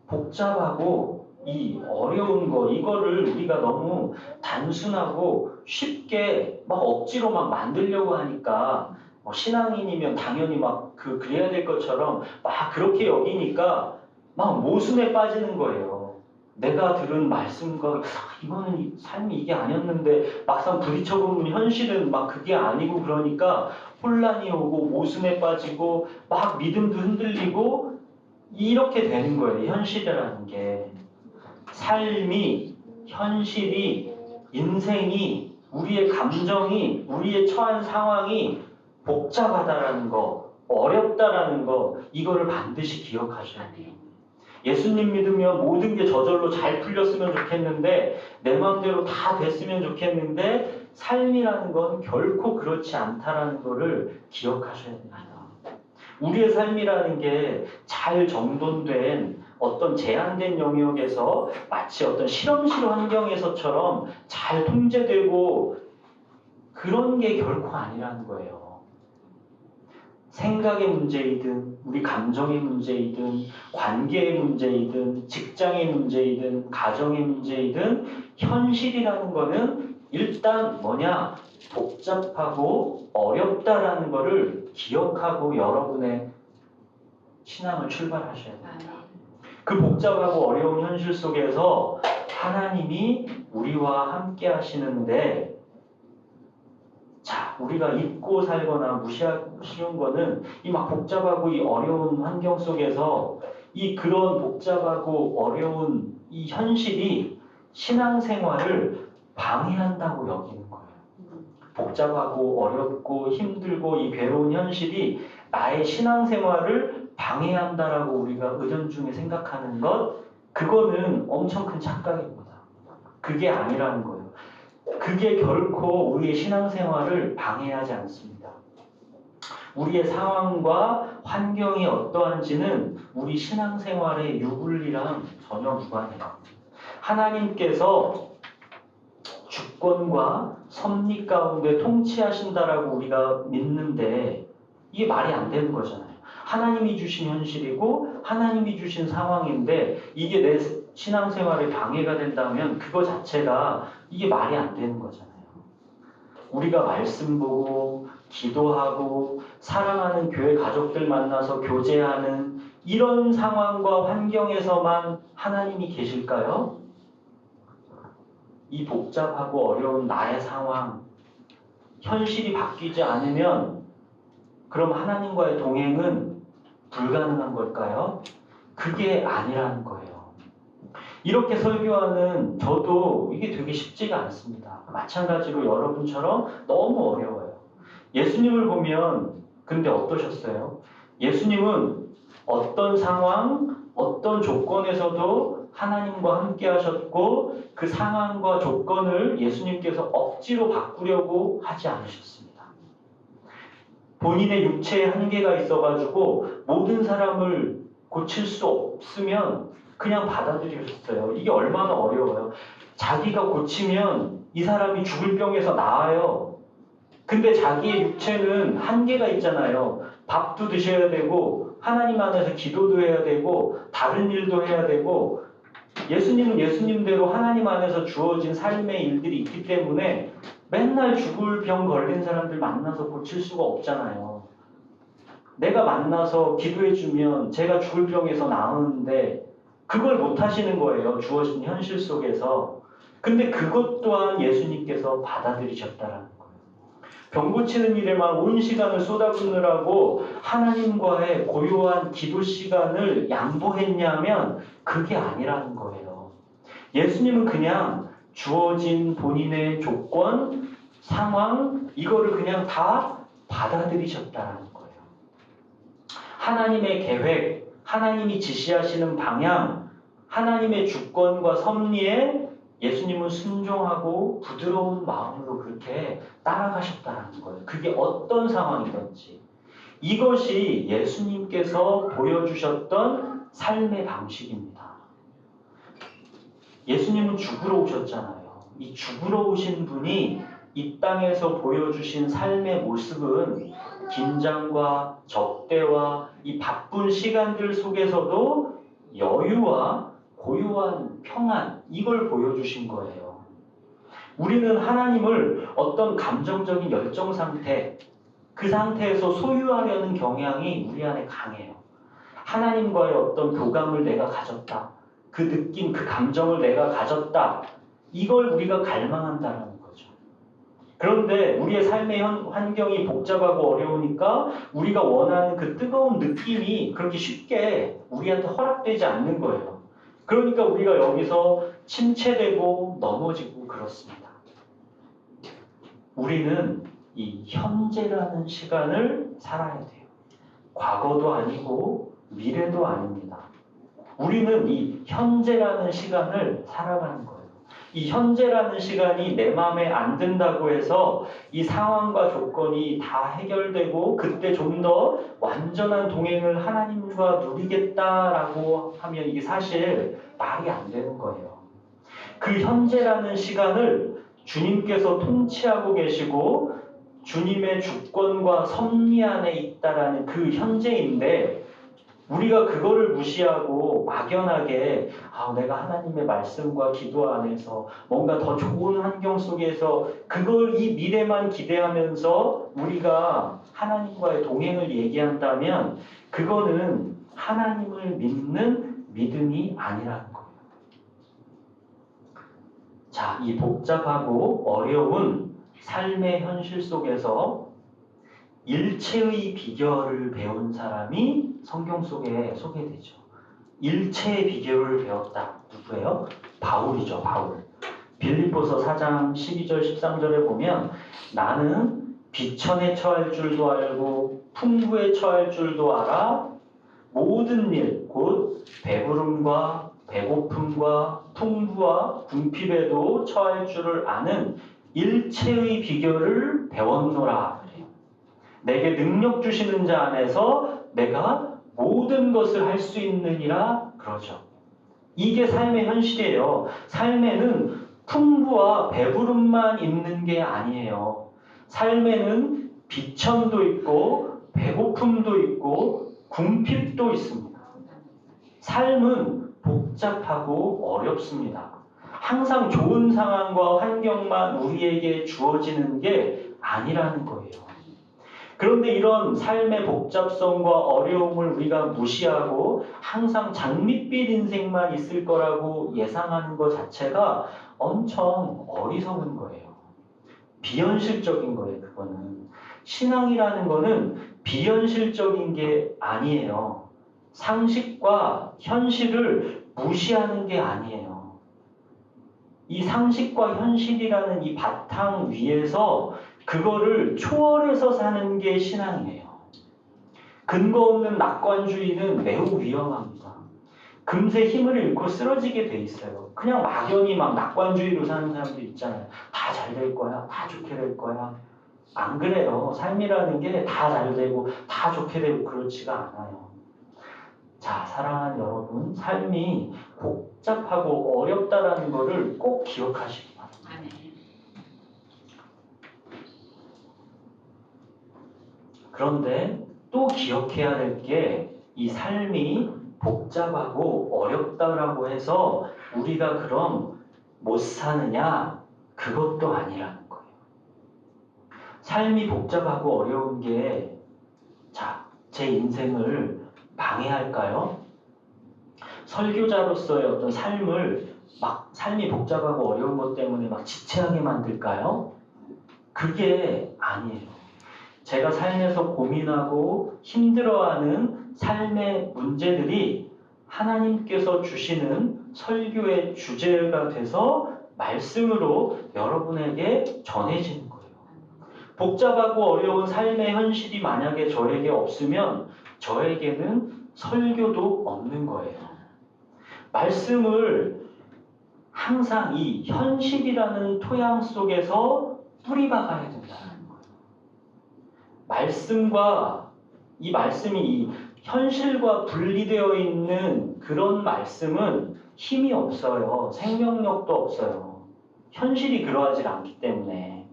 복잡하고 이 어려운 거 이거를 우리가 너무 단순하고 쉽게 막 억지로 막 만들려고 하니까 신앙인이면 당연히 막 그래야 될 것처럼 막 그렇게 여기니까 막 모순에 빠지는 거예요. 내가 들은 말씀과 이거는 삶이 이게 아니었는데 막상 부딪혀보면 현실은 막 그게 아니고 그러니까 혼란이 오고 모순에 빠지고 막 믿음도 흔들리고 이렇게 되는 거예요. 현실이라는 게. 삶이, 현실이, 인생이, 우리의 감정이, 우리의 처한 상황이 복잡하다라는 거, 어렵다라는 거, 이거를 반드시 기억하셔야 돼요. 예수님 믿으면 모든 게 저절로 잘 풀렸으면 좋겠는데, 내 마음대로 다 됐으면 좋겠는데, 삶이라는 건 결코 그렇지 않다라는 거를 기억하셔야 됩니다. 우리의 삶이라는 게 잘 정돈된 어떤 제한된 영역에서 마치 어떤 실험실 환경에서처럼 잘 통제되고 그런 게 결코 아니라는 거예요. 생각의 문제이든 우리 감정의 문제이든 관계의 문제이든 직장의 문제이든 가정의 문제이든 현실이라는 거는 일단 뭐냐? 복잡하고 어렵다라는 거를 기억하고 여러분의 신앙을 출발하셔야 됩니다. 그 복잡하고 어려운 현실 속에서 하나님이 우리와 함께 하시는데, 자, 우리가 잊고 살거나 무시하기 쉬운 거는 이 막 복잡하고 이 어려운 환경 속에서 이 그런 복잡하고 어려운 이 현실이 신앙생활을 방해한다고 여기는 거예요. 복잡하고 어렵고 힘들고 이 괴로운 현실이 나의 신앙생활을 방해한다라고 우리가 은연중에 생각하는 것, 그거는 엄청 큰 착각입니다. 그게 아니라는 거예요. 그게 결코 우리의 신앙생활을 방해하지 않습니다. 우리의 상황과 환경이 어떠한지는 우리 신앙생활의 유불리랑 전혀 무관해요. 하나님께서 주권과 섭리 가운데 통치하신다라고 우리가 믿는데 이게 말이 안 되는 거잖아요. 하나님이 주신 현실이고 하나님이 주신 상황인데 이게 내 신앙생활에 방해가 된다면 그거 자체가 이게 말이 안 되는 거잖아요. 우리가 말씀 보고 기도하고 사랑하는 교회 가족들 만나서 교제하는 이런 상황과 환경에서만 하나님이 계실까요? 이 복잡하고 어려운 나의 상황, 현실이 바뀌지 않으면 그럼 하나님과의 동행은 불가능한 걸까요? 그게 아니라는 거예요. 이렇게 설교하는 저도 이게 되게 쉽지가 않습니다. 마찬가지로 여러분처럼 너무 어려워요. 예수님을 보면 근데 어떠셨어요? 예수님은 어떤 상황, 어떤 조건에서도 하나님과 함께 하셨고 그 상황과 조건을 예수님께서 억지로 바꾸려고 하지 않으셨습니다. 본인의 육체에 한계가 있어가지고 모든 사람을 고칠 수 없으면 그냥 받아들이셨어요. 이게 얼마나 어려워요. 자기가 고치면 이 사람이 죽을 병에서 나아요. 근데 자기의 육체는 한계가 있잖아요. 밥도 드셔야 되고 하나님 안에서 기도도 해야 되고 다른 일도 해야 되고 예수님은 예수님대로 하나님 안에서 주어진 삶의 일들이 있기 때문에 맨날 죽을 병 걸린 사람들 만나서 고칠 수가 없잖아요. 내가 만나서 기도해주면 제가 죽을 병에서 나으는데 그걸 못 하시는 거예요. 주어진 현실 속에서. 근데 그것 또한 예수님께서 받아들이셨다라는 거예요. 병 고치는 일에만 온 시간을 쏟아붓느라고 하나님과의 고요한 기도 시간을 양보했냐면 그게 아니라는 거예요. 예수님은 그냥 주어진 본인의 조건, 상황, 이거를 그냥 다 받아들이셨다라는 거예요. 하나님의 계획, 하나님이 지시하시는 방향, 하나님의 주권과 섭리에 예수님은 순종하고 부드러운 마음으로 그렇게 따라가셨다는 거예요. 그게 어떤 상황이든지. 이것이 예수님께서 보여주셨던 삶의 방식입니다. 예수님은 죽으러 오셨잖아요. 이 죽으러 오신 분이 이 땅에서 보여주신 삶의 모습은 긴장과 적대와 이 바쁜 시간들 속에서도 여유와 고요한 평안, 이걸 보여주신 거예요. 우리는 하나님을 어떤 감정적인 열정 상태, 그 상태에서 소유하려는 경향이 우리 안에 강해요. 하나님과의 어떤 교감을 내가 가졌다. 그 느낌, 그 감정을 내가 가졌다. 이걸 우리가 갈망한다는 거죠. 그런데 우리의 삶의 환경이 복잡하고 어려우니까 우리가 원하는 그 뜨거운 느낌이 그렇게 쉽게 우리한테 허락되지 않는 거예요. 그러니까 우리가 여기서 침체되고 넘어지고 그렇습니다. 우리는 이 현재라는 시간을 살아야 돼요. 과거도 아니고 미래도 아닙니다. 우리는 이 현재라는 시간을 살아가는 거예요. 이 현재라는 시간이 내 마음에 안 든다고 해서 이 상황과 조건이 다 해결되고 그때 좀 더 완전한 동행을 하나님과 누리겠다라고 하면 이게 사실 말이 안 되는 거예요. 그 현재라는 시간을 주님께서 통치하고 계시고 주님의 주권과 섭리 안에 있다라는 그 현재인데 우리가 그거를 무시하고 막연하게 내가 하나님의 말씀과 기도 안에서 뭔가 더 좋은 환경 속에서 그걸 이 미래만 기대하면서 우리가 하나님과의 동행을 얘기한다면 그거는 하나님을 믿는 믿음이 아니라는 거예요. 자, 이 복잡하고 어려운 삶의 현실 속에서 일체의 비결을 배운 사람이 성경 속에 소개되죠. 일체의 비결을 배웠다. 누구예요? 바울이죠. 바울. 빌립보서 4장 12절 13절에 보면 나는 비천에 처할 줄도 알고 풍부에 처할 줄도 알아 모든 일, 곧 배부름과 배고픔과 풍부와 궁핍에도 처할 줄을 아는 일체의 비결을 배웠노라. 그래요. 내게 능력 주시는 자 안에서 내가 모든 것을 할 수 있느니라 그러죠. 이게 삶의 현실이에요. 삶에는 풍부와 배부름만 있는 게 아니에요. 삶에는 비천도 있고 배고픔도 있고 궁핍도 있습니다. 삶은 복잡하고 어렵습니다. 항상 좋은 상황과 환경만 우리에게 주어지는 게 아니라는 거예요. 그런데 이런 삶의 복잡성과 어려움을 우리가 무시하고 항상 장밋빛 인생만 있을 거라고 예상하는 것 자체가 엄청 어리석은 거예요. 비현실적인 거예요, 그거는. 신앙이라는 거는 비현실적인 게 아니에요. 상식과 현실을 무시하는 게 아니에요. 이 상식과 현실이라는 이 바탕 위에서 그거를 초월해서 사는 게 신앙이에요. 근거 없는 낙관주의는 매우 위험합니다. 금세 힘을 잃고 쓰러지게 돼 있어요. 그냥 막연히 막 낙관주의로 사는 사람들 있잖아요. 다 잘 될 거야. 다 좋게 될 거야. 안 그래요. 삶이라는 게 다 잘 되고 다 좋게 되고 그렇지가 않아요. 자, 사랑하는 여러분, 삶이 복잡하고 어렵다라는 것을 꼭 기억하시기 바랍니다. 그런데 또 기억해야 될 게 이 삶이 복잡하고 어렵다라고 해서 우리가 그럼 못 사느냐? 그것도 아니라는 거예요. 삶이 복잡하고 어려운 게 제 인생을 방해할까요? 설교자로서의 어떤 삶을 삶이 복잡하고 어려운 것 때문에 지체하게 만들까요? 그게 아니에요. 제가 삶에서 고민하고 힘들어하는 삶의 문제들이 하나님께서 주시는 설교의 주제가 돼서 말씀으로 여러분에게 전해지는 거예요. 복잡하고 어려운 삶의 현실이 만약에 저에게 없으면 저에게는 설교도 없는 거예요. 말씀을 항상 이 현실이라는 토양 속에서 뿌리박아야 된다는 거예요. 이 말씀이 현실과 분리되어 있는 그런 말씀은 힘이 없어요. 생명력도 없어요. 현실이 그러하지 않기 때문에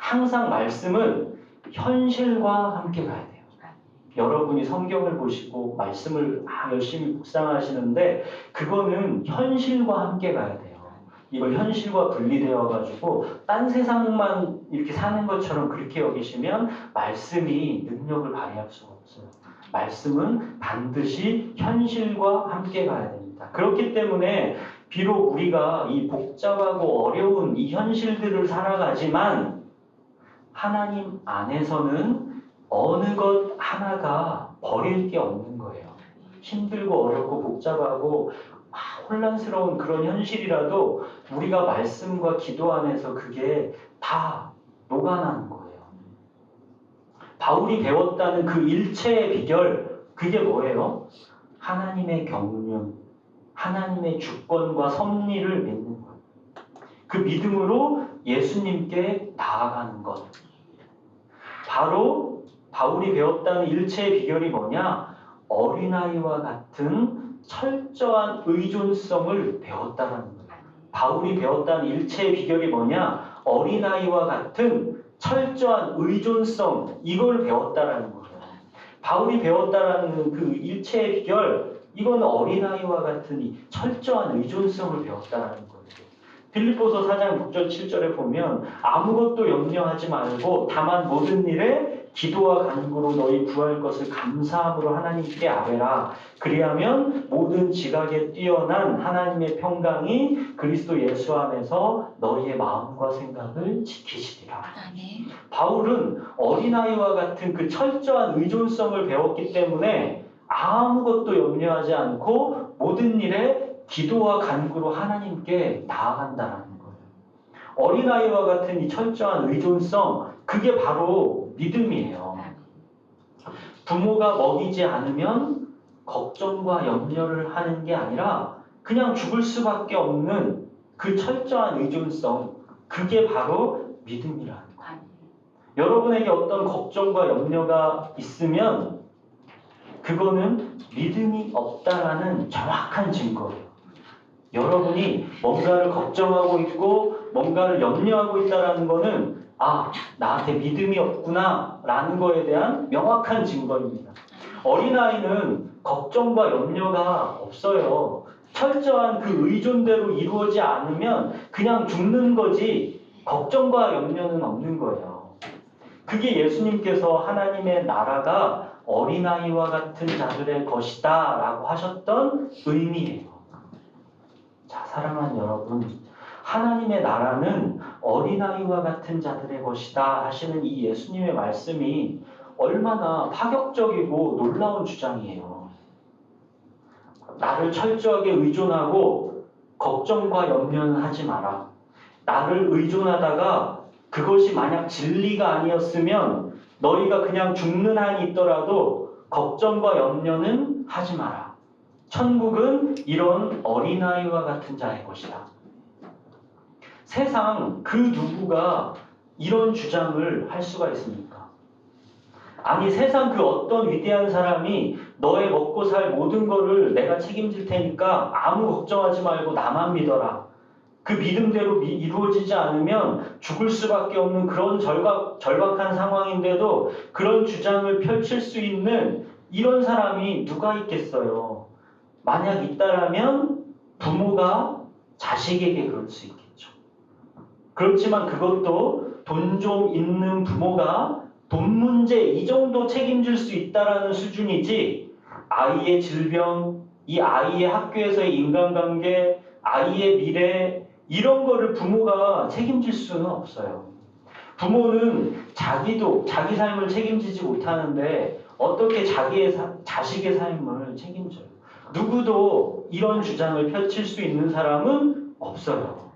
항상 말씀은 현실과 함께 가야 돼요. 여러분이 성경을 보시고 말씀을 열심히 묵상하시는데 그거는 현실과 함께 가야 돼요. 이걸 현실과 분리되어 가지고 딴 세상만 이렇게 사는 것처럼 그렇게 여기시면 말씀이 능력을 발휘할 수가 없어요. 말씀은 반드시 현실과 함께 가야 됩니다. 그렇기 때문에 비록 우리가 이 복잡하고 어려운 이 현실들을 살아가지만 하나님 안에서는 어느 것 하나가 버릴 게 없는 거예요. 힘들고 어렵고 복잡하고 혼란스러운 그런 현실이라도 우리가 말씀과 기도 안에서 그게 다 녹아나는 거예요. 바울이 배웠다는 그 일체의 비결, 그게 뭐예요? 하나님의 경륜, 하나님의 주권과 섭리를 믿는 것. 그 믿음으로 예수님께 나아가는 것. 바로 바울이 배웠다는 일체의 비결이 뭐냐? 어린아이와 같은 철저한 의존성을 배웠다는 거예요. 바울이 배웠다는 일체의 비결이 뭐냐? 어린아이와 같은 철저한 의존성, 이걸 배웠다라는 거예요. 바울이 배웠다라는 그 일체의 비결, 이건 어린아이와 같은 이 철저한 의존성을 배웠다라는 거예요. 빌립보서 4장 6절 7절에 보면 아무것도 염려하지 말고 다만 모든 일에 기도와 간구로 너희 구할 것을 감사함으로 하나님께 아뢰라. 그리하면 모든 지각에 뛰어난 하나님의 평강이 그리스도 예수 안에서 너희의 마음과 생각을 지키시리라. 바울은 어린아이와 같은 그 철저한 의존성을 배웠기 때문에 아무것도 염려하지 않고 모든 일에 기도와 간구로 하나님께 나아간다는 거예요. 어린아이와 같은 이 철저한 의존성, 그게 바로 믿음이에요. 부모가 먹이지 않으면 걱정과 염려를 하는 게 아니라 그냥 죽을 수밖에 없는 그 철저한 의존성, 그게 바로 믿음이라는 거예요. 여러분에게 어떤 걱정과 염려가 있으면 그거는 믿음이 없다라는 정확한 증거예요. 여러분이 뭔가를 걱정하고 있고 뭔가를 염려하고 있다는 거는 나한테 믿음이 없구나 라는 거에 대한 명확한 증거입니다. 어린아이는 걱정과 염려가 없어요. 철저한 그 의존대로 이루어지지 않으면 그냥 죽는 거지 걱정과 염려는 없는 거예요. 그게 예수님께서 하나님의 나라가 어린아이와 같은 자들의 것이다 라고 하셨던 의미예요. 자, 사랑하는 여러분, 하나님의 나라는 어린아이와 같은 자들의 것이다 하시는 이 예수님의 말씀이 얼마나 파격적이고 놀라운 주장이에요. 나를 철저하게 의존하고 걱정과 염려는 하지 마라. 나를 의존하다가 그것이 만약 진리가 아니었으면 너희가 그냥 죽는 한이 있더라도 걱정과 염려는 하지 마라. 천국은 이런 어린아이와 같은 자의 것이다. 세상 그 누구가 이런 주장을 할 수가 있습니까? 아니, 세상 그 어떤 위대한 사람이 너의 먹고 살 모든 거를 내가 책임질 테니까 아무 걱정하지 말고 나만 믿어라. 그 믿음대로 이루어지지 않으면 죽을 수밖에 없는 그런 절박한 상황인데도 그런 주장을 펼칠 수 있는 이런 사람이 누가 있겠어요? 만약 있다라면 부모가 자식에게 그럴 수 있겠죠. 그렇지만 그것도 돈 좀 있는 부모가 돈 문제 이 정도 책임질 수 있다라는 수준이지, 아이의 질병, 이 아이의 학교에서의 인간관계, 아이의 미래, 이런 거를 부모가 책임질 수는 없어요. 부모는 자기도 자기 삶을 책임지지 못하는데 어떻게 자식의 삶을 책임져요? 누구도 이런 주장을 펼칠 수 있는 사람은 없어요.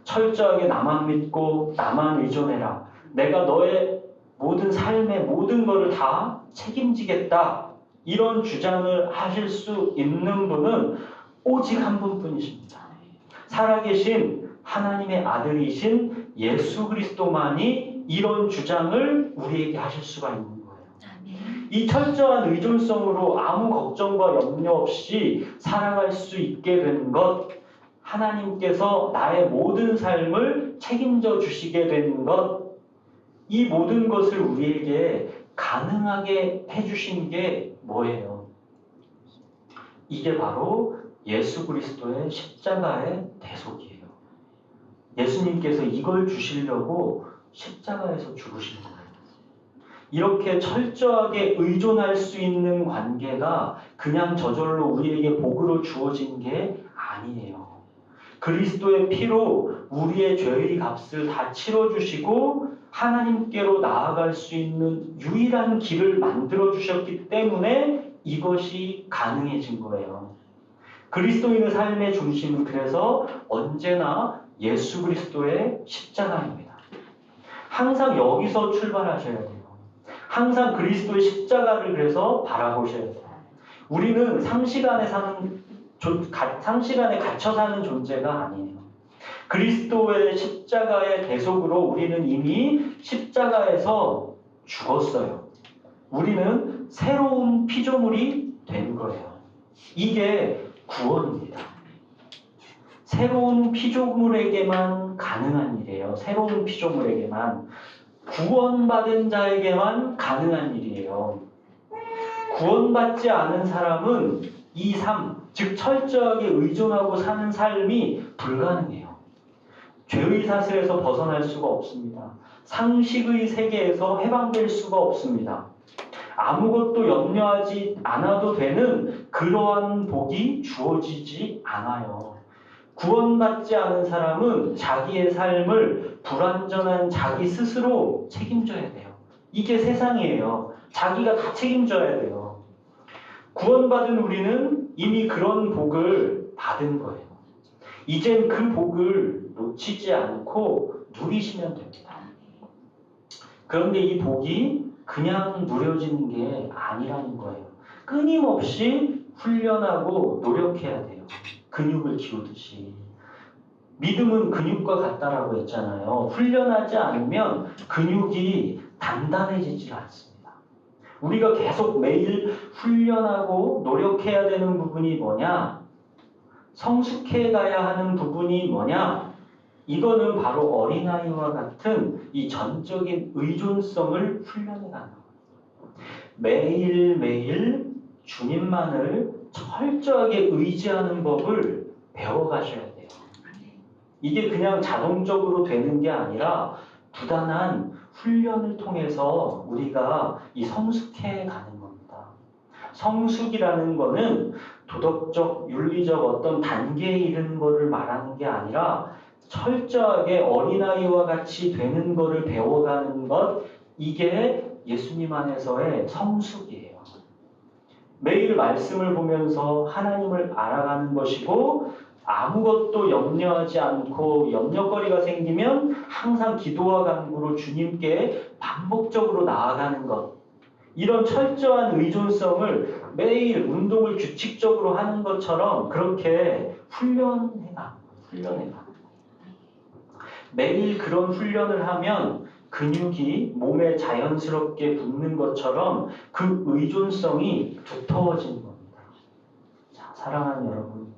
철저하게 나만 믿고 나만 의존해라. 내가 너의 모든 삶의 모든 것을 다 책임지겠다. 이런 주장을 하실 수 있는 분은 오직 한 분뿐이십니다. 살아계신 하나님의 아들이신 예수 그리스도만이 이런 주장을 우리에게 하실 수가 있는 거예요. 이 철저한 의존성으로 아무 걱정과 염려 없이 살아갈 수 있게 된 것, 하나님께서 나의 모든 삶을 책임져 주시게 된 것, 이 모든 것을 우리에게 가능하게 해주신 게 뭐예요? 이게 바로 예수 그리스도의 십자가의 대속이에요. 예수님께서 이걸 주시려고 십자가에서 죽으신 거예요. 이렇게 철저하게 의존할 수 있는 관계가 그냥 저절로 우리에게 복으로 주어진 게 아니에요. 그리스도의 피로 우리의 죄의 값을 다 치러주시고 하나님께로 나아갈 수 있는 유일한 길을 만들어주셨기 때문에 이것이 가능해진 거예요. 그리스도인의 삶의 중심은 그래서 언제나 예수 그리스도의 십자가입니다. 항상 여기서 출발하셔야 돼요. 항상 그리스도의 십자가를 그래서 바라보셔야 돼요. 우리는 상시간에 갇혀 사는 존재가 아니에요. 그리스도의 십자가의 대속으로 우리는 이미 십자가에서 죽었어요. 우리는 새로운 피조물이 된 거예요. 이게 구원입니다. 새로운 피조물에게만 가능한 일이에요. 새로운 피조물에게만. 구원받은 자에게만 가능한 일이에요. 구원받지 않은 사람은 이 삶, 즉 철저하게 의존하고 사는 삶이 불가능해요. 죄의 사슬에서 벗어날 수가 없습니다. 상식의 세계에서 해방될 수가 없습니다. 아무것도 염려하지 않아도 되는 그러한 복이 주어지지 않아요. 구원받지 않은 사람은 자기의 삶을 불완전한 자기 스스로 책임져야 돼요. 이게 세상이에요. 자기가 다 책임져야 돼요. 구원받은 우리는 이미 그런 복을 받은 거예요. 이젠 그 복을 놓치지 않고 누리시면 됩니다. 그런데 이 복이 그냥 누려지는 게 아니라는 거예요. 끊임없이 훈련하고 노력해야 돼요. 근육을 키우듯이. 믿음은 근육과 같다라고 했잖아요. 훈련하지 않으면 근육이 단단해지지 않습니다. 우리가 계속 매일 훈련하고 노력해야 되는 부분이 뭐냐? 성숙해 가야 하는 부분이 뭐냐? 이거는 바로 어린아이와 같은 이 전적인 의존성을 훈련해 가는 거예요. 매일매일 주님만을 철저하게 의지하는 법을 배워가셔야 돼요. 이게 그냥 자동적으로 되는 게 아니라 부단한 훈련을 통해서 우리가 이 성숙해 가는 겁니다. 성숙이라는 거는 도덕적, 윤리적 어떤 단계에 이르는 것을 말하는 게 아니라 철저하게 어린아이와 같이 되는 것을 배워가는 것, 이게 예수님 안에서의 성숙이에요. 매일 말씀을 보면서 하나님을 알아가는 것이고 아무것도 염려하지 않고 염려거리가 생기면 항상 기도와 간구로 주님께 반복적으로 나아가는 것, 이런 철저한 의존성을 매일 운동을 규칙적으로 하는 것처럼 그렇게 훈련해가. 매일 그런 훈련을 하면 근육이 몸에 자연스럽게 붙는 것처럼 그 의존성이 두터워지는 겁니다. 자, 사랑하는 여러분,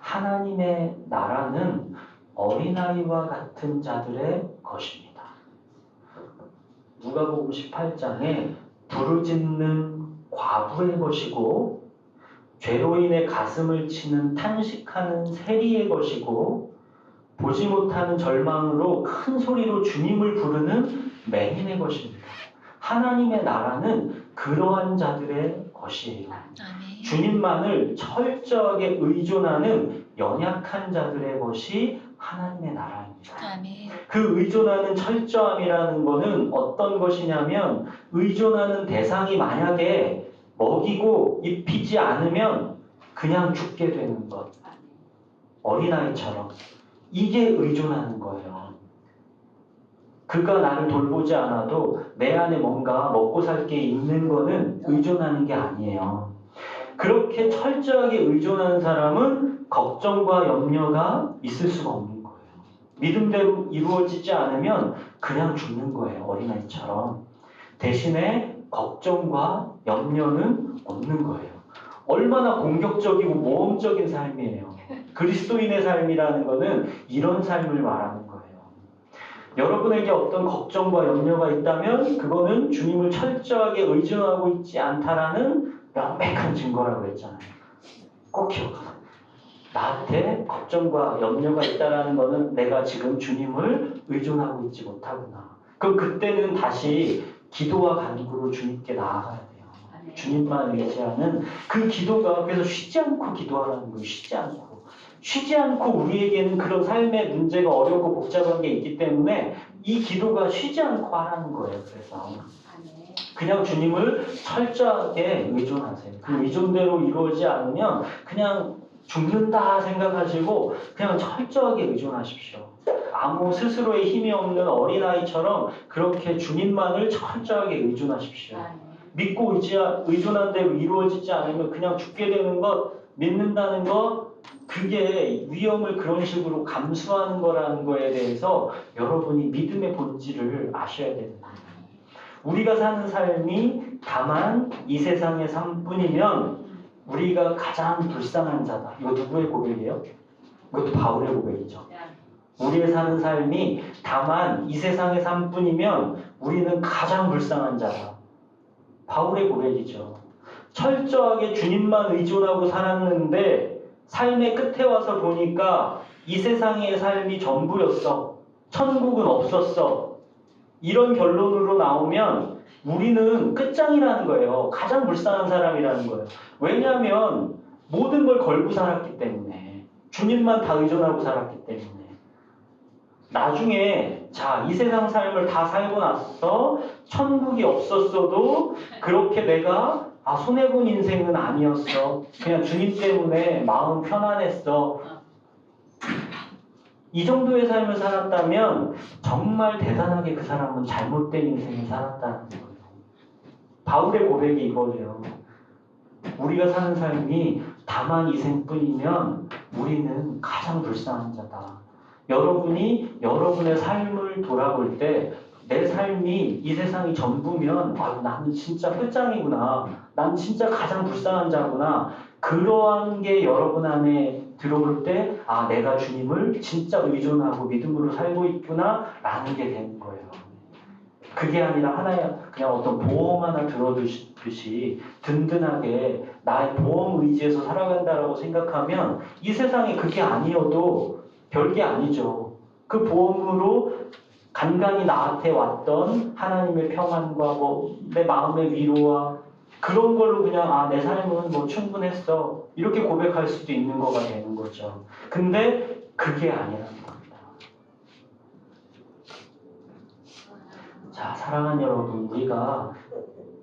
하나님의 나라는 어린아이와 같은 자들의 것입니다. 누가복음 18장에 부르짖는 과부의 것이고 죄로 인해 가슴을 치는 탄식하는 세리의 것이고 보지 못하는 절망으로 큰 소리로 주님을 부르는 맹인의 것입니다. 하나님의 나라는 그러한 자들의 것이에요. 아멘. 주님만을 철저하게 의존하는 연약한 자들의 것이 하나님의 나라입니다. 아멘. 그 의존하는 철저함이라는 것은 어떤 것이냐면 의존하는 대상이 만약에 먹이고 입히지 않으면 그냥 죽게 되는 것. 어린아이처럼. 이게 의존하는 거예요. 그가 나를 돌보지 않아도 내 안에 뭔가 먹고 살 게 있는 거는 의존하는 게 아니에요. 그렇게 철저하게 의존하는 사람은 걱정과 염려가 있을 수가 없는 거예요. 믿음대로 이루어지지 않으면 그냥 죽는 거예요. 어린아이처럼. 대신에 걱정과 염려는 없는 거예요. 얼마나 공격적이고 모험적인 삶이에요. 그리스도인의 삶이라는 것은 이런 삶을 말하는 거예요. 여러분에게 어떤 걱정과 염려가 있다면 그거는 주님을 철저하게 의존하고 있지 않다라는 명백한 증거라고 했잖아요. 꼭 기억하세요. 나한테 걱정과 염려가 있다라는 것은 내가 지금 주님을 의존하고 있지 못하구나. 그럼 그때는 다시 기도와 간구로 주님께 나아가야 돼요. 주님만 의지하는 그 기도가, 그래서 쉬지 않고 기도하라는 거예요. 쉬지 않고 우리에게는 그런 삶의 문제가 어렵고 복잡한 게 있기 때문에 이 기도가 쉬지 않고 하라는 거예요. 그래서 그냥 주님을 철저하게 의존하세요. 그 의존대로 이루어지지 않으면 그냥 죽는다 생각하시고 그냥 철저하게 의존하십시오. 아무 스스로의 힘이 없는 어린아이처럼 그렇게 주님만을 철저하게 의존하십시오. 믿고 의존한 대로 이루어지지 않으면 그냥 죽게 되는 것, 믿는다는 것, 그게 위험을 그런 식으로 감수하는 거라는 거에 대해서 여러분이 믿음의 본질을 아셔야 되는 거예요. 우리가 사는 삶이 다만 이 세상의 삶뿐이면 우리가 가장 불쌍한 자다. 이거 누구의 고백이에요? 이것도 바울의 고백이죠. 우리의 사는 삶이 다만 이 세상의 삶뿐이면 우리는 가장 불쌍한 자다. 바울의 고백이죠. 철저하게 주님만 의존하고 살았는데 삶의 끝에 와서 보니까 이 세상의 삶이 전부였어. 천국은 없었어. 이런 결론으로 나오면 우리는 끝장이라는 거예요. 가장 불쌍한 사람이라는 거예요. 왜냐하면 모든 걸 걸고 살았기 때문에, 주님만 다 의존하고 살았기 때문에. 나중에 이 세상 삶을 다 살고 나서 천국이 없었어도 그렇게 내가 손해본 인생은 아니었어. 그냥 주님 때문에 마음 편안했어. 이 정도의 삶을 살았다면 정말 대단하게 그 사람은 잘못된 인생을 살았다는 거예요. 바울의 고백이 이거예요. 우리가 사는 삶이 다만 이 생뿐이면 우리는 가장 불쌍한 자다. 여러분이 여러분의 삶을 돌아볼 때 내 삶이 이 세상이 전부면 나는 진짜 끝장이구나. 난 진짜 가장 불쌍한 자구나. 그러한 게 여러분 안에 들어올 때 내가 주님을 진짜 의존하고 믿음으로 살고 있구나 라는 게 되는 거예요. 그게 아니라 하나의 그냥 어떤 보험 하나 들어두듯이 든든하게 나의 보험 의지에서 살아간다라고 생각하면 이 세상에 그게 아니어도 별게 아니죠. 그 보험으로 간간히 나한테 왔던 하나님의 평안과 내 마음의 위로와 그런 걸로 그냥 내 삶은 충분했어 이렇게 고백할 수도 있는 거가 되는 거죠. 근데 그게 아니라는 겁니다. 자, 사랑하는 여러분, 우리가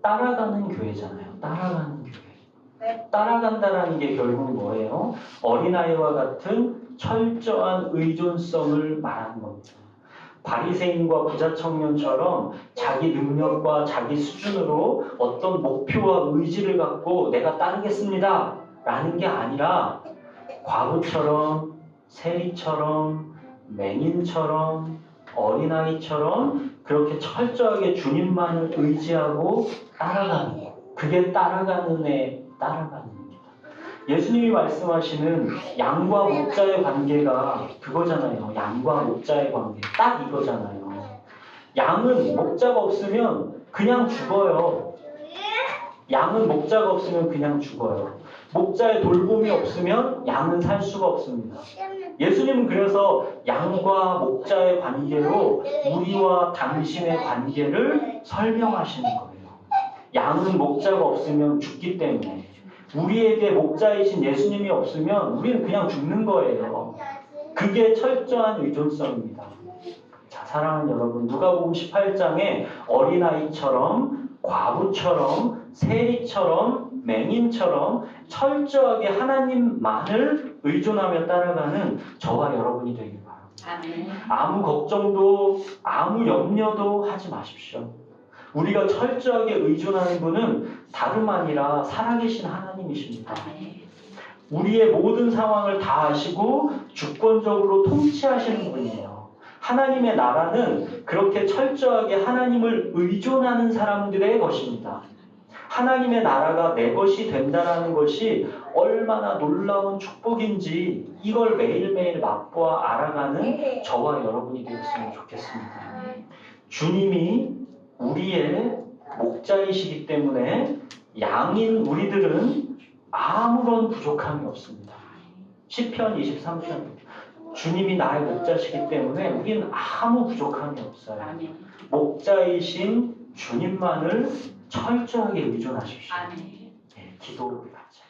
따라가는 교회잖아요. 따라가는 교회. 따라간다라는 게 결국 뭐예요? 어린아이와 같은 철저한 의존성을 말하는 겁니다. 바리새인과 부자 청년처럼 자기 능력과 자기 수준으로 어떤 목표와 의지를 갖고 내가 따르겠습니다 라는 게 아니라 과부처럼 세리처럼 맹인처럼 어린아이처럼 그렇게 철저하게 주님만을 의지하고 따라가는 거. 그게 따라가는 애 따라가는 겁니다. 예수님이 말씀하시는 양과 목자의 관계가 그거잖아요. 양과 목자의 관계. 딱 이거잖아요. 양은 목자가 없으면 그냥 죽어요. 양은 목자가 없으면 그냥 죽어요. 목자의 돌봄이 없으면 양은 살 수가 없습니다. 예수님은 그래서 양과 목자의 관계로 우리와 당신의 관계를 설명하시는 거예요. 양은 목자가 없으면 죽기 때문에 우리에게 목자이신 예수님이 없으면 우리는 그냥 죽는 거예요. 그게 철저한 의존성입니다. 자, 사랑하는 여러분, 누가복음 18장에 어린아이처럼 과부처럼 세리처럼 맹인처럼 철저하게 하나님만을 의존하며 따라가는 저와 여러분이 되길 바랍니다. 아무 걱정도 아무 염려도 하지 마십시오. 우리가 철저하게 의존하는 분은 다름 아니라 살아계신 하나님이십니다. 우리의 모든 상황을 다 아시고 주권적으로 통치하시는 분이에요. 하나님의 나라는 그렇게 철저하게 하나님을 의존하는 사람들의 것입니다. 하나님의 나라가 내 것이 된다는 것이 얼마나 놀라운 축복인지 이걸 매일매일 맛보아 알아가는 저와 여러분이 되었으면 좋겠습니다. 주님이 우리의 목자이시기 때문에 양인 우리들은 아무런 부족함이 없습니다. 시편 23편 주님이 나의 목자시기 때문에 우리는 아무 부족함이 없어요. 목자이신 주님만을 철저하게 의존하십시오. 기도를 같이